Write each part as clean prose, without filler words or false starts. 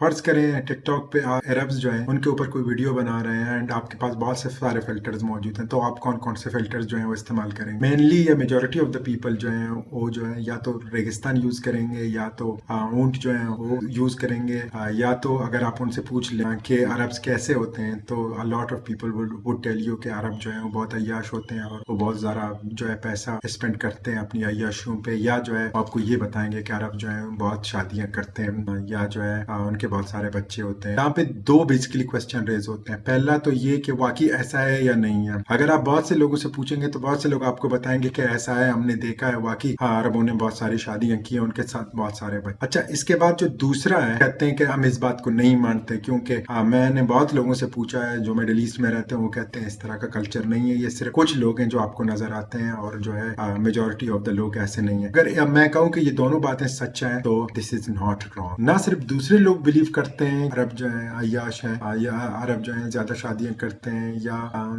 فرض کریں ٹک ٹاک پہ عربز جو ہیں ان کے اوپر کوئی ویڈیو بنا رہے ہیں اینڈ آپ کے پاس بہت سے سارے فلٹرز موجود ہیں، تو آپ کون کون سے فلٹرز جو ہیں وہ استعمال کریں گے؟ مینلی یا میجورٹی آف دا پیپل جو ہیں وہ جو ہے یا تو ریگستان یوز کریں گے، یا تو اونٹ جو ہیں وہ یوز کریں گے، یا تو اگر آپ ان سے پوچھ لیں کہ عربز کیسے ہوتے ہیں تو lot of people would tell you کہ عرب جو ہیں وہ بہت عیاش ہوتے ہیں اور وہ بہت زیادہ جو ہے پیسہ اسپینڈ کرتے ہیں اپنی عیاشیوں پہ، یا جو ہے آپ کو یہ بتائیں گے کہ عرب جو ہیں بہت شادیاں کرتے ہیں، یا جو ہے ان کے بہت سارے بچے ہوتے ہیں۔ یہاں پہ دو بیسیکلی کوسچن ریز ہوتے ہیں۔ پہلا تو یہ کہ واقعی ایسا ہے یا نہیں ہے۔ اگر آپ بہت سے لوگوں سے پوچھیں گے تو بہت سے لوگ آپ کو بتائیں گے کہ ایسا ہے، ہم نے دیکھا ہے، واقعی عربوں نے بہت ساری شادیاں کی ہیں، ان کے ساتھ بہت سارے بچے۔ اچھا، اس کے بعد جو دوسرا ہے، کہتے ہیں کہ ہم اس بات کو نہیں مانتے کیونکہ میں نے بہت لوگوں سے پوچھا ہے جو مڈل ایسٹ میں رہتے ہیں، وہ کہتے ہیں اس طرح کا کلچر نہیں ہے، یہ صرف کچھ لوگ ہیں جو آپ کو نظر آتے ہیں اور جو ہے میجورٹی آف دا لوگ ایسے نہیں ہیں۔ اگر میں کہوں کہ یہ دونوں باتیں سچ ہیں تو دس از ناٹ رانگ۔ نہ صرف دوسرے لوگ بلیو کرتے ہیں عرب جو ہیں عیاش ہیں، یا عرب جو ہیں زیادہ شادیاں کرتے ہیں، یا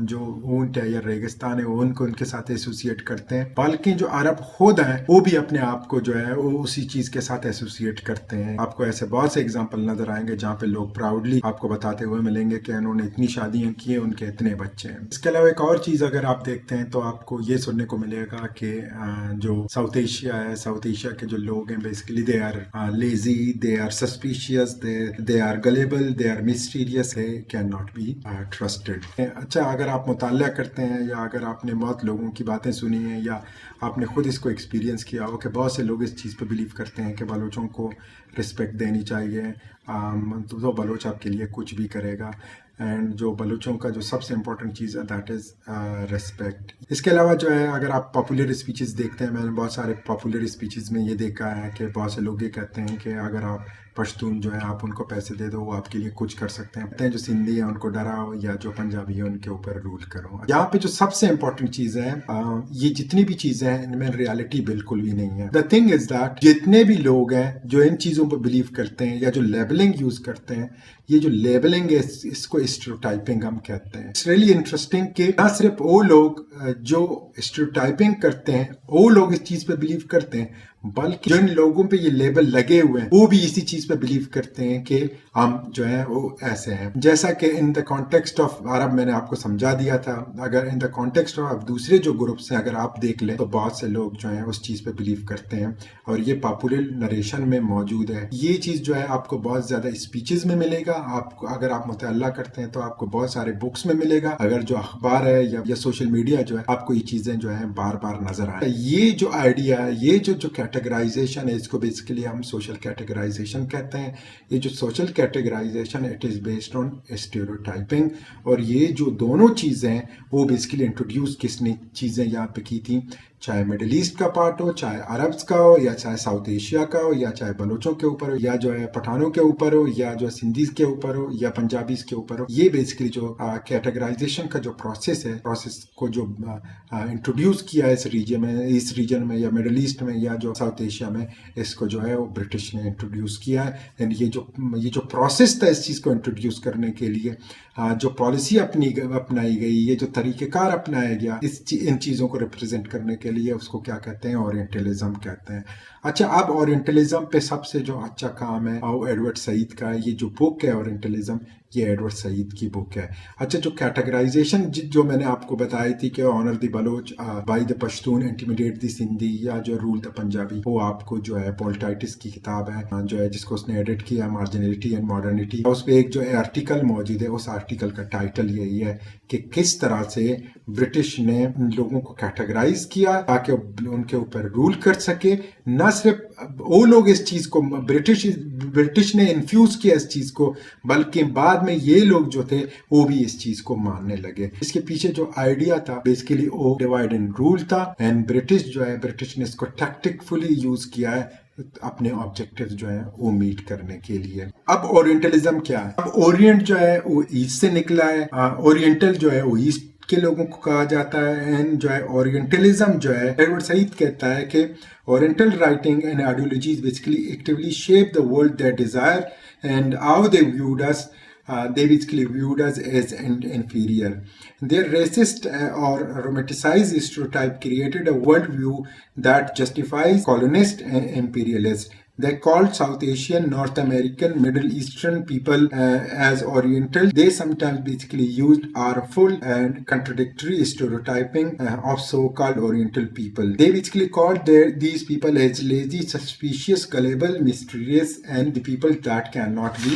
جو اونٹ ہے یا ریگستان ہے ان کو ان کے ساتھ ایسوسیٹ کرتے ہیں، بلکہ جو عرب خود ہیں وہ بھی اپنے آپ کو جو ہے وہ اسی چیز کے ساتھ ایسوسیٹ کرتے ہیں۔ آپ کو ایسے بہت سے اگزامپل نظر آئیں گے جہاں پہ لوگ پراؤڈلی آپ کو بتاتے ہوئے ملیں گے کہ انہوں نے اتنی شادیاں کی ہیں، ان کے اتنے بچے ہیں۔ اس کے علاوہ ایک اور چیز اگر آپ دیکھتے ہیں تو آپ کو یہ سننے کو ملے گا کہ جو ساؤتھ ایشیا ہے، ساؤتھ ایشیا کے جو لوگ ہیں basically they are lazy, they are suspicious, they are gullible, they are mysterious, they can not be trusted. اچھا، اگر آپ مطالعہ کرتے ہیں یا اگر آپ نے بہت لوگوں کی باتیں سنی ہیں یا آپ نے خود اس کو ایکسپیرینس کیا ہو کہ بہت سے لوگ اس چیز پہ بلیو کرتے ہیں کہ بلوچوں کو رسپیکٹ دینی چاہیے، تو بلوچ آپ کے لیے کچھ بھی کرے گا، اینڈ جو بلوچوں کا جو سب سے امپورٹنٹ چیز ہے دیٹ از ریسپیکٹ۔ اس کے علاوہ جو ہے اگر آپ پاپولر اسپیچز دیکھتے ہیں، میں نے بہت سارے پاپولر اسپیچز میں یہ دیکھا ہے کہ بہت سے لوگ یہ کہتے ہیں کہ اگر آپ پشتون جو ہے آپ ان کو پیسے دے دو وہ آپ کے لیے کچھ کر سکتے ہیں، جو سندھی ہیں ان کو ڈراؤ، یا جو پنجابی ہیں ان کے اوپر رول کرو۔ یہاں پہ جو سب سے امپورٹنٹ چیز ہے، یہ جتنی بھی چیزیں ہیں ان میں ریالٹی بالکل بھی نہیں ہے۔ دا تھنگ از دیٹ جتنے بھی لوگ ہیں جو ان چیزوں پہ بلیو کرتے ہیں یا جو لیبلنگ یوز کرتے ہیں، یہ جو لیبلنگ ہے اس کو اسٹیریوٹائپنگ ہم کہتے ہیں۔ اٹس ریئلی انٹرسٹنگ کہ نہ صرف وہ لوگ جو اسٹیریوٹائپنگ کرتے ہیں وہ لوگ اس چیز پہ بلیو کرتے ہیں، بلکہ جن لوگوں پہ یہ لیبل لگے ہوئے ہیں وہ بھی اسی چیز پہ بلیو کرتے ہیں کہ ہم جو ہے وہ ایسے ہیں۔ جیسا کہ ان دا کانٹیکسٹ آف عرب میں نے آپ کو سمجھا دیا تھا، اگر ان دا کانٹیکسٹ آف دوسرے جو گروپس ہیں اگر آپ دیکھ لیں تو بہت سے لوگ جو ہیں اس چیز پہ بلیو کرتے ہیں، اور یہ پاپولر نریشن میں موجود ہے۔ یہ چیز جو ہے آپ کو بہت زیادہ اسپیچز میں ملے گا، آپ کو اگر آپ مطالعہ کرتے ہیں تو آپ کو بہت سارے بکس میں ملے گا، اگر جو اخبار ہے یا سوشل میڈیا جو ہے آپ کو یہ چیزیں جو ہیں بار بار نظر آئیں۔ یہ جو آئیڈیا ہے، یہ جو کیٹیگرائزیشن ہے، اس کو بیسیکلی ہم سوشل کیٹیگرائزیشن کہتے ہیں۔ یہ جو social categorisation it is based on stereotyping, اور یہ جو دونوں چیزیں ہیں وہ بیسیکلی انٹروڈیوس کس نے چیزیں یہاں پہ کی تھیں، چاہے مڈل ایسٹ کا پارٹ ہو، چاہے عربز کا ہو، یا چاہے ساؤتھ ایشیا کا ہو، یا چاہے بلوچوں کے اوپر ہو، یا جو ہے پٹھانوں کے اوپر ہو، یا جو سندھیز کے اوپر ہو، یا پنجابیز کے اوپر ہو۔ یہ بیسیکلی جو کیٹیگرائزیشن کا جو پروسیس ہے، پروسیس کو جو انٹروڈیوس کیا ہے اس ریجن میں یا مڈل ایسٹ میں یا جو ساؤتھ ایشیا میں، اس کو جو ہے وہ برٹش نے انٹروڈیوس کیا ہے۔ اینڈ یہ جو پروسیس تھا اس چیز کو انٹروڈیوس کرنے کے لیے، جو پالیسی اپنائی گئی، یہ جو طریقہ کار اپنایا گیا ان چیزوں کو ریپرزینٹ کرنے کے لیے، اس کو کیا کہتے ہیں؟ اورینٹلزم کہتے ہیں۔ اچھا، اب اورینٹلزم پہ سب سے جو اچھا کام ہے وہ ایڈورڈ سعید کا ہے۔ یہ جو بک ہے اورینٹلزم، یہ ایڈورڈ سعید کی بک ہے۔ اچھا، جو کیٹیگرائزیشن جو میں نے آپ کو بتائی تھی کہ honour the Baloch buy the Pashtun, intimidate the Sindhi, یا جو رول دا پنجابی، وہ آپ کو جو ہے پال ٹائٹس کی کتاب ہے جو ہے جس کو اس نے ایڈٹ کیا، مارجنلٹی اینڈ ماڈرنٹی، اس پہ ایک جو آرٹیکل موجود ہے، اس آرٹیکل کا ٹائٹل یہی ہے کہ کس طرح سے برٹش نے ان لوگوں کو کیٹیگرائز کیا تاکہ ان کے اوپر رول کر سکے۔ نہ صرف وہ لوگ اس چیز کو برٹش نے انفیوز کیا اس چیز کو، بلکہ بعد میں یہ لوگ جو تھے وہ بھی اس چیز کو ماننے لگے۔ اس کے پیچھے جو آئیڈیا تھا بیسیکلی وہ ڈیوائڈ اینڈ رول تھا، اینڈ برٹش نے اس کو ٹیکٹک فلی یوز کیا ہے اپنے آبجیکٹیو جو ہیں وہ میٹ کرنے کے لیے۔ اب اورینٹلزم کیا ہے؟ اب اورینٹ جو ہے وہ ایسٹ سے نکلا ہے، اورینٹل جو ہے وہ ایسٹ کے لوگوں کو کہا جاتا ہے، اینڈ جو ہے اورینٹلزم جو ہے، ایڈورڈ سعید کہتا ہے کہ Oriental writing and ideologies basically actively shape the world they desire, and how they viewed us, they basically viewed us as inferior. Their racist or romanticized stereotype created a worldview that justifies colonist and imperialist. They called South Asian, North American, Middle Eastern people as Oriental. They sometimes basically used harmful and contradictory stereotyping of so-called Oriental people. They basically called these people as lazy, suspicious, gullible, mysterious, and the people that cannot be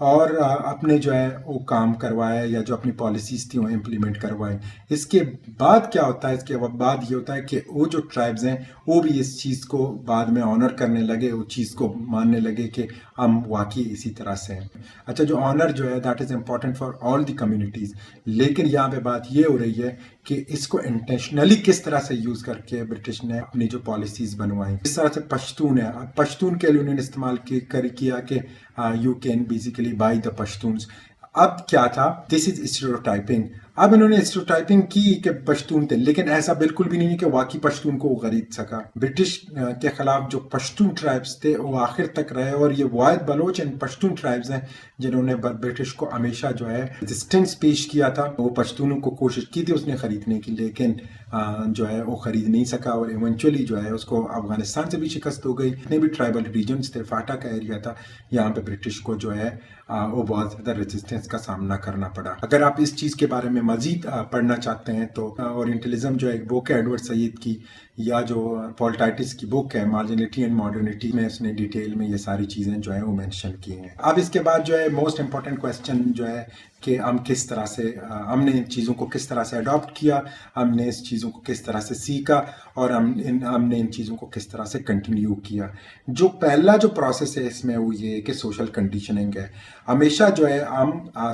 اور اپنے جو ہے وہ کام کروائے یا جو اپنی policies تھی وہ امپلیمنٹ کروائے. اس کے بعد کیا ہوتا ہے؟ اس کے بعد یہ ہوتا ہے کہ وہ جو ٹرائبز ہیں وہ بھی اس چیز کو بعد میں آنر کرنے لگے, وہ چیز کو ماننے لگے کہ ہم واقعی اسی طرح سے ہیں. اچھا, جو آنر جو ہے that is important for all the communities, لیکن یہاں پہ بات یہ ہو رہی ہے کہ اس کو انٹینشنلی کس طرح سے یوز کر کے برٹش نے اپنی جو پالیسیز بنوائیں. اس طرح سے پشتون ہے, پشتون کے لیے انہوں نے استعمال کیا کہ you can basically by the Pashtuns. اب کیا تھا؟ دس از اسٹیریوٹائپنگ. اب انہوں نے اسٹیریوٹائپنگ کی کہ پشتون تھے, لیکن ایسا بالکل بھی نہیں ہے کہ واقعی پشتون کو وہ خرید سکا. برٹش کے خلاف جو پشتون ٹرائبز تھے وہ آخر تک رہے, اور یہ واحد بلوچ اینڈ پشتون ٹرائبز ہیں جنہوں نے برٹش کو ہمیشہ جو ہے ریزسٹنس پیش کیا تھا. وہ پشتونوں کو کوشش کی تھی اس نے خریدنے کی, لیکن جو ہے وہ خرید نہیں سکا, اور ایونچولی جو ہے اس کو افغانستان سے بھی شکست ہو گئی. جتنے بھی ٹرائبل ریجنز تھے, فاٹا کا ایریا تھا, یہاں پہ برٹش کو جو ہے وہ بہت زیادہ ریزسٹنس کا سامنا کرنا پڑا. اگر آپ اس چیز کے بارے میں مزید پڑھنا چاہتے ہیں تو اورینٹلزم جو ایک بک ہے ایڈورڈ سعید کی, یا جو پال ٹائٹس کی بک ہے مارجنلٹی اینڈ ماڈرنٹی, میں اس نے ڈیٹیل میں یہ ساری چیزیں جو ہیں وہ مینشن کی ہیں. اب اس کے بعد جو ہے موسٹ امپورٹنٹ کویسچن جو ہے کہ ہم کس طرح سے ہم نے ان چیزوں کو کس طرح سے اڈاپٹ کیا, ہم نے اس چیزوں کو کس طرح سے سیکھا, اور ہم نے ان چیزوں کو کس طرح سے کنٹینیو کیا. جو پہلا جو پروسیس ہے اس میں وہ یہ ہے کہ سوشل کنڈیشننگ ہے. ہمیشہ جو ہے ہم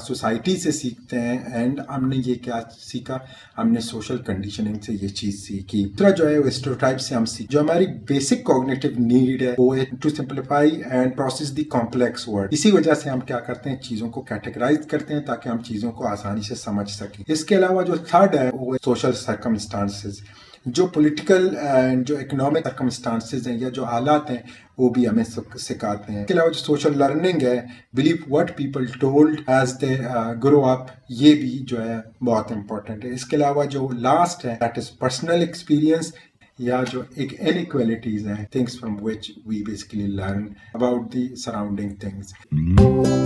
سوسائٹی سے سیکھتے ہیں, اینڈ ہم نے یہ کیا سیکھا؟ ہم نے سوشل کنڈیشننگ سے یہ چیز سیکھی. دوسرا جو ہے وہ اسٹیریوٹائپ سے ہم سیکھ. جو ہماری بیسک کوگنیٹو نیڈ ہے وہ ہے to simplify and process the complex world. اسی وجہ سے ہم کیا کرتے ہیں, چیزوں کو کیٹیگرائز کرتے ہیں تاکہ ہم چیزوں کو آسانی سے سمجھ سکیں. اس کے علاوہ جو تھرڈ ہے وہ سوشل سرکمسٹانسز. جو پولیٹیکل اینڈ جو اکنامک سرکمسٹانسز ہیں یا جو حالات ہیں وہ بھی ہمیں سکھاتے ہیں. اس کے علاوہ جو سوشل لرننگ ہے, believe what people told as they grow up, یہ بھی جو ہے بہت امپورٹنٹ ہے. اس کے علاوہ جو لاسٹ ہے دیٹ از پرسنل ایکسپیرینس, یا جو ایک انیکویلٹیز ہیں, things from which we basically learn about the surrounding things.